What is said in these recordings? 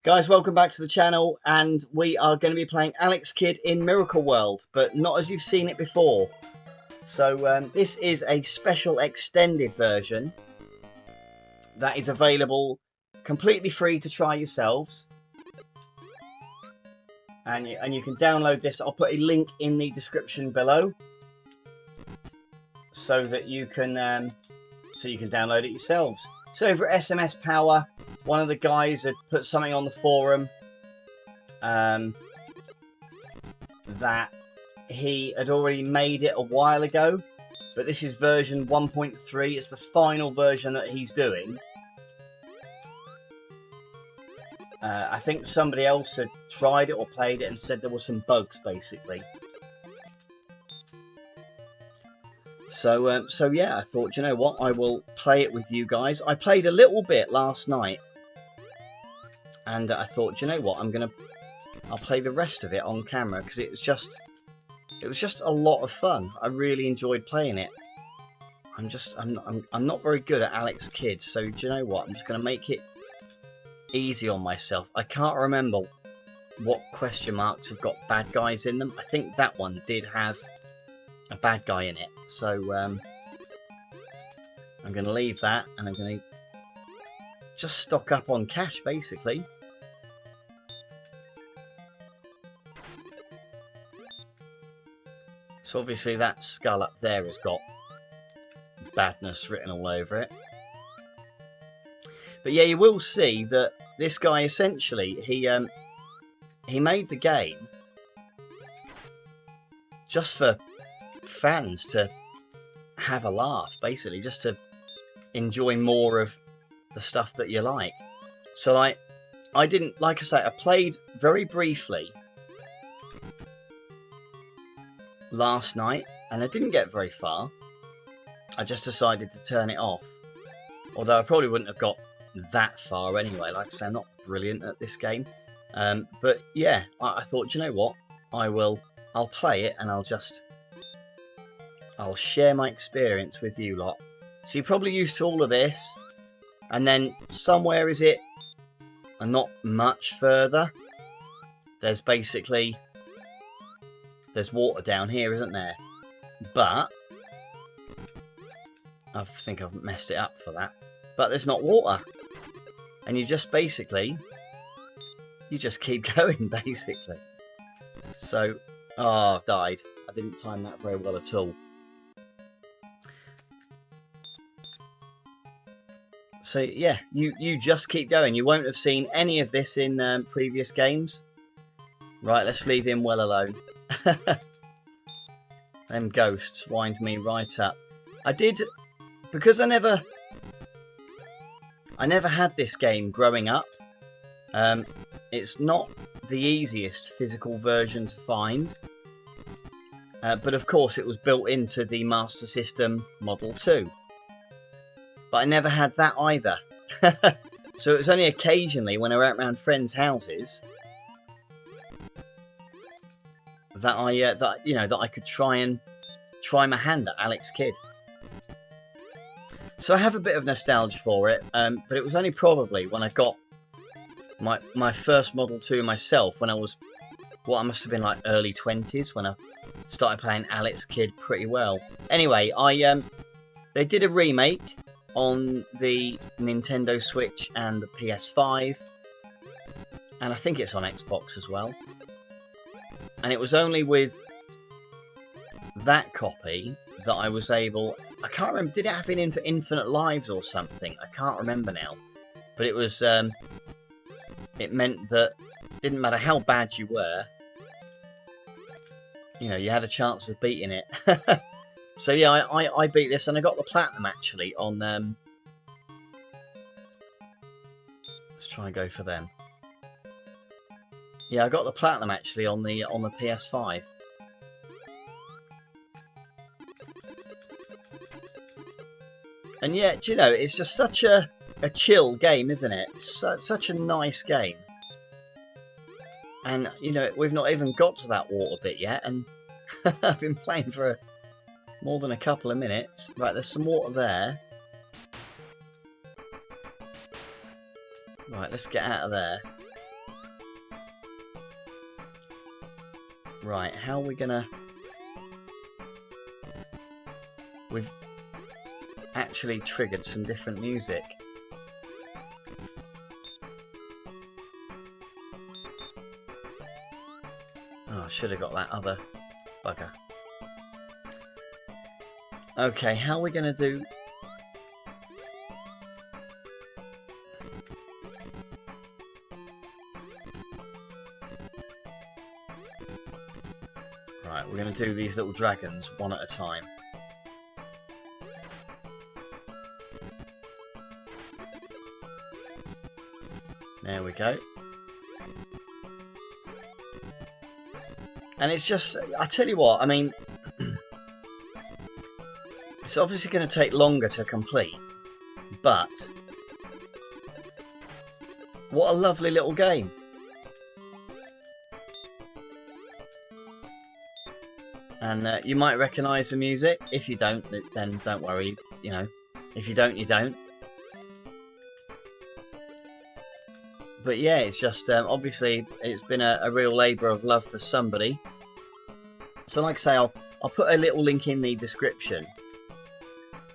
Guys, welcome back to the channel, and we are going to be playing Alex Kidd in Miracle World, but not as you've seen it before. So this is a special extended version that is available completely free to try yourselves. And you can download this. I'll put a link in the description below so that you can download it yourselves. So over at SMS Power, one of the guys had put something on the forum that he had already made it a while ago, but this is version 1.3. It's the final version that he's doing. I think somebody else had tried it or played it and said there were some bugs, basically. So yeah, I thought, you know what, I will play it with you guys. I played a little bit last night, and I thought, you know what, I'll play the rest of it on camera because it was just a lot of fun. I really enjoyed playing it. I'm not very good at Alex Kidd, so do you know what? I'm just going to make it easy on myself. I can't remember what question marks have got bad guys in them. I think that one did have a bad guy in it, so I'm going to leave that, and I'm going to just stock up on cash, basically. So obviously that skull up there has got badness written all over it. But yeah, you will see that this guy essentially, he made the game just for fans to have a laugh, basically, just to enjoy more of the stuff that you like. So I didn't, like I say, I played very briefly last night and I didn't get very far. I just decided to turn it off, although I probably wouldn't have got that far anyway. Like I say, I'm not brilliant at this game, but yeah, I thought, you know what, I'll play it and I'll share my experience with you lot. So you're probably used to all of this, and then somewhere is it, and not much further, there's water down here, isn't there? But I think I've messed it up for that. But there's not water, and you just keep going, basically. So, oh, I've died. I didn't time that very well at all. So yeah, you just keep going. You won't have seen any of this in previous games. Right, let's leave him well alone. Them ghosts wind me right up. Because I never had this game growing up. It's not the easiest physical version to find. But of course it was built into the Master System Model 2. But I never had that either. So it was only occasionally when I went around friends' houses that I could try my hand at Alex Kidd. So I have a bit of nostalgia for it, but it was only probably when I got my first Model 2 myself, when I was, I must have been like early 20s, when I started playing Alex Kidd pretty well. Anyway, they did a remake on the Nintendo Switch and the PS5, and I think it's on Xbox as well. And it was only with that copy that I was able, I can't remember, did it have been in for infinite lives or something? I can't remember now. But it was, it meant that it didn't matter how bad you were, you know, you had a chance of beating it. So yeah, I beat this, and I got the platinum actually on, let's try and go for them. Yeah, I got the platinum actually on the PS5. And yeah, do you know, it's just such a chill game, isn't it? It's such a nice game. And, you know, we've not even got to that water bit yet, and I've been playing for more than a couple of minutes. Right, there's some water there. Right, let's get out of there. Right, how are we gonna... We've actually triggered some different music. Oh, I should have got that other bugger. Okay, how are we gonna do... Right, we're going to do these little dragons one at a time. There we go. And it's just, I tell you what, I mean, it's obviously going to take longer to complete, but what a lovely little game. And you might recognise the music. If you don't, then don't worry. You know, if you don't, you don't. But yeah, it's just obviously it's been a real labour of love for somebody. So, like I say, I'll put a little link in the description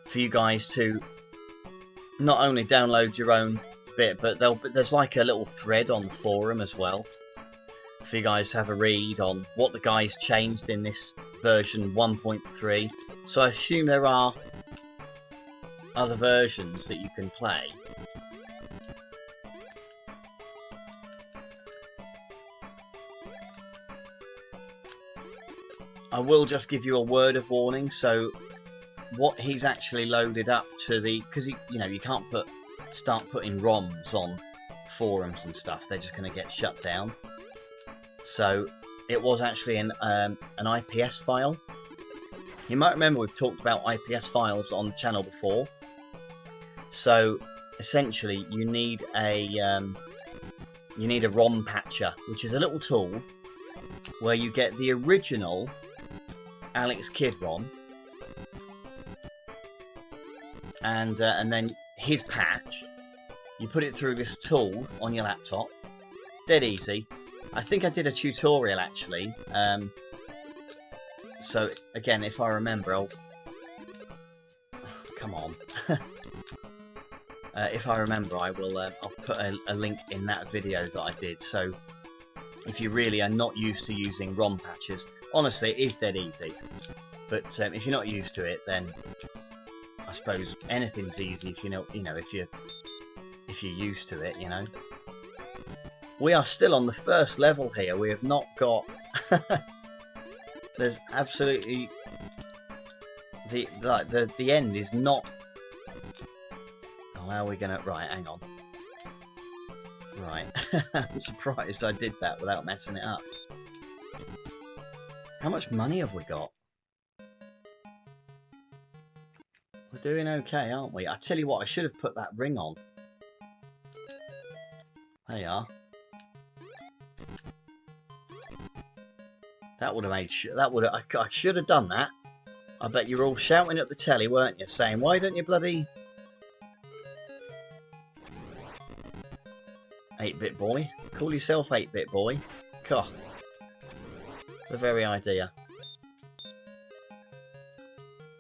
for you guys to not only download your own bit, but there's like a little thread on the forum as well for you guys to have a read on what the guys changed in this version 1.3. So I assume there are other versions that you can play. I will just give you a word of warning. So what he's actually loaded up to the, because you know, you can't start putting ROMs on forums and stuff. They're just going to get shut down. So it was actually an IPS file. You might remember we've talked about IPS files on the channel before. So essentially, you need a ROM patcher, which is a little tool where you get the original Alex Kidd ROM, and then his patch. You put it through this tool on your laptop. Dead easy. I think I did a tutorial actually. So again, if I remember, I'll... Come on. If I remember, I will. I'll put a link in that video that I did. So if you really are not used to using ROM patches, honestly, it is dead easy. But if you're not used to it, then I suppose anything's easy if if you're used to it, you know. We are still on the first level here. We have not got... There's absolutely... The end is not... Oh, how are we going to... Right, hang on. Right. I'm surprised I did that without messing it up. How much money have we got? We're doing okay, aren't we? I tell you what, I should have put that ring on. There you are. That would have made sure. I should have done that. I bet you were all shouting at the telly, weren't you? Saying, why don't you bloody 8-bit boy? Call yourself 8-bit boy. God. The very idea.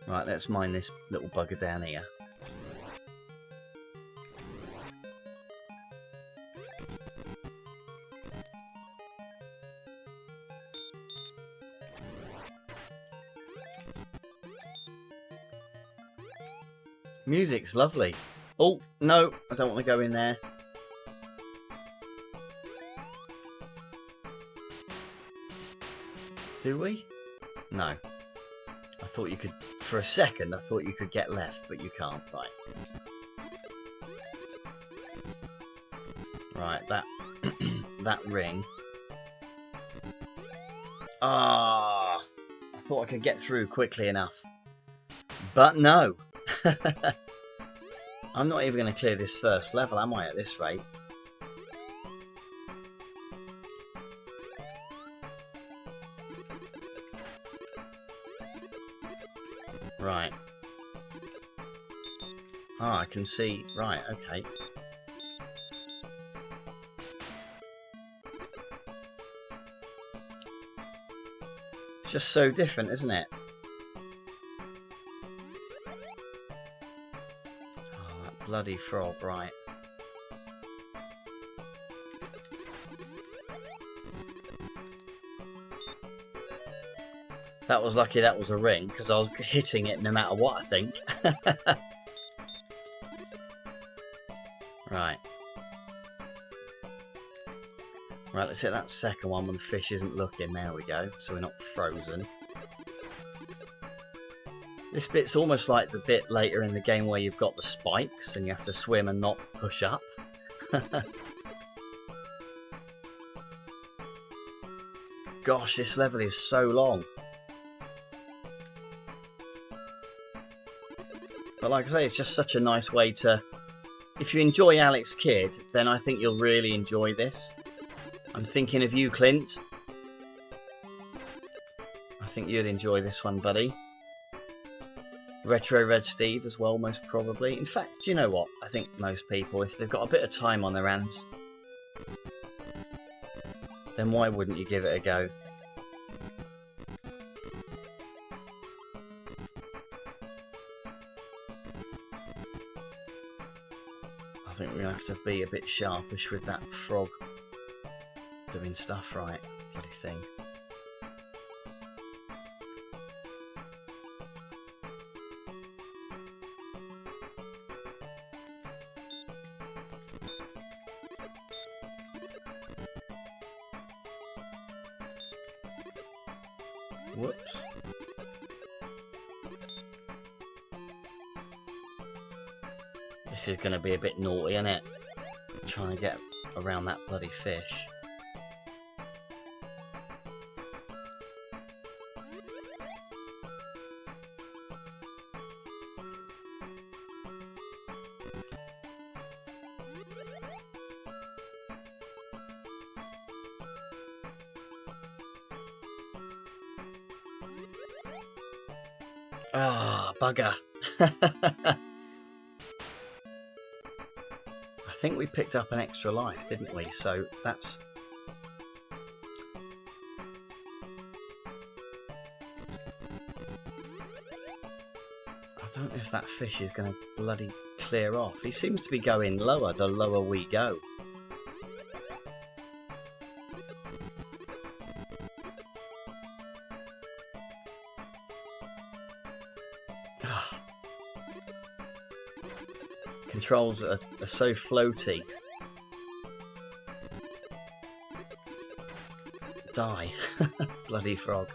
Right, let's mine this little bugger down here. Music's lovely. Oh, no, I don't want to go in there. Do we? No. I thought you could, for a second, I thought you could get left, but you can't, right. Right, that ring. Ah, I thought I could get through quickly enough. But no. I'm not even going to clear this first level, am I, at this rate? Right. Oh, I can see. Right, okay. Just so different, isn't it? Oh, that bloody frog, right. That was lucky that was a ring, because I was hitting it no matter what, I think. Right. Right, let's hit that second one when the fish isn't looking. There we go, so we're not frozen. This bit's almost like the bit later in the game where you've got the spikes and you have to swim and not push up. Gosh, this level is so long. But like I say, it's just such a nice way to... If you enjoy Alex Kidd, then I think you'll really enjoy this. I'm thinking of you, Clint. I think you'd enjoy this one, buddy. Retro Red Steve as well, most probably. In fact, do you know what? I think most people, if they've got a bit of time on their hands, then why wouldn't you give it a go? I think we're going to have to be a bit sharpish with that frog doing stuff right. Bloody thing. Whoops. This is going to be a bit naughty, isn't it? Trying to get around that bloody fish. Ah, bugger. I think we picked up an extra life, didn't we? So that's... I don't know if that fish is going to bloody clear off. He seems to be going lower the lower we go. Controls are so floaty. Die. Bloody frog.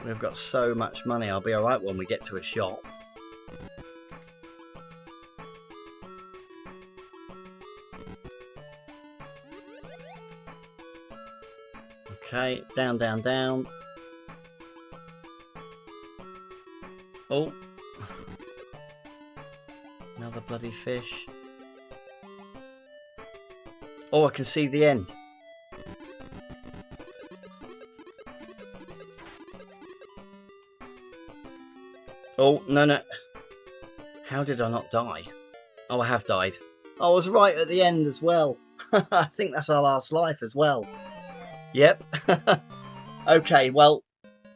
We've got so much money, I'll be alright when we get to a shop. Okay, down, down, down. Oh. Another bloody fish. Oh, I can see the end. Oh, no, no. How did I not die? Oh, I have died. I was right at the end as well. I think that's our last life as well. Yep. Okay, well,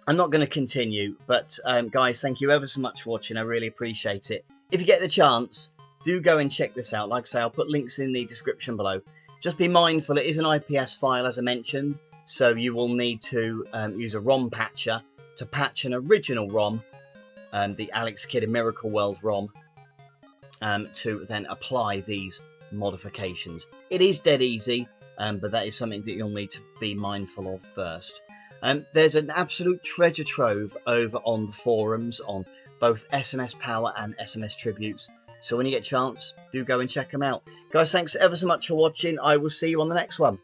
I'm not going to continue. But, guys, thank you ever so much for watching. I really appreciate it. If you get the chance, do go and check this out. Like I say, I'll put links in the description below. Just be mindful, it is an IPS file, as I mentioned. So you will need to use a ROM patcher to patch an original ROM, the Alex Kidd in Miracle World ROM, to then apply these modifications. It is dead easy, but that is something that you'll need to be mindful of first. There's an absolute treasure trove over on the forums on both SMS Power and SMS Tributes. So when you get a chance, do go and check them out. Guys, thanks ever so much for watching. I will see you on the next one.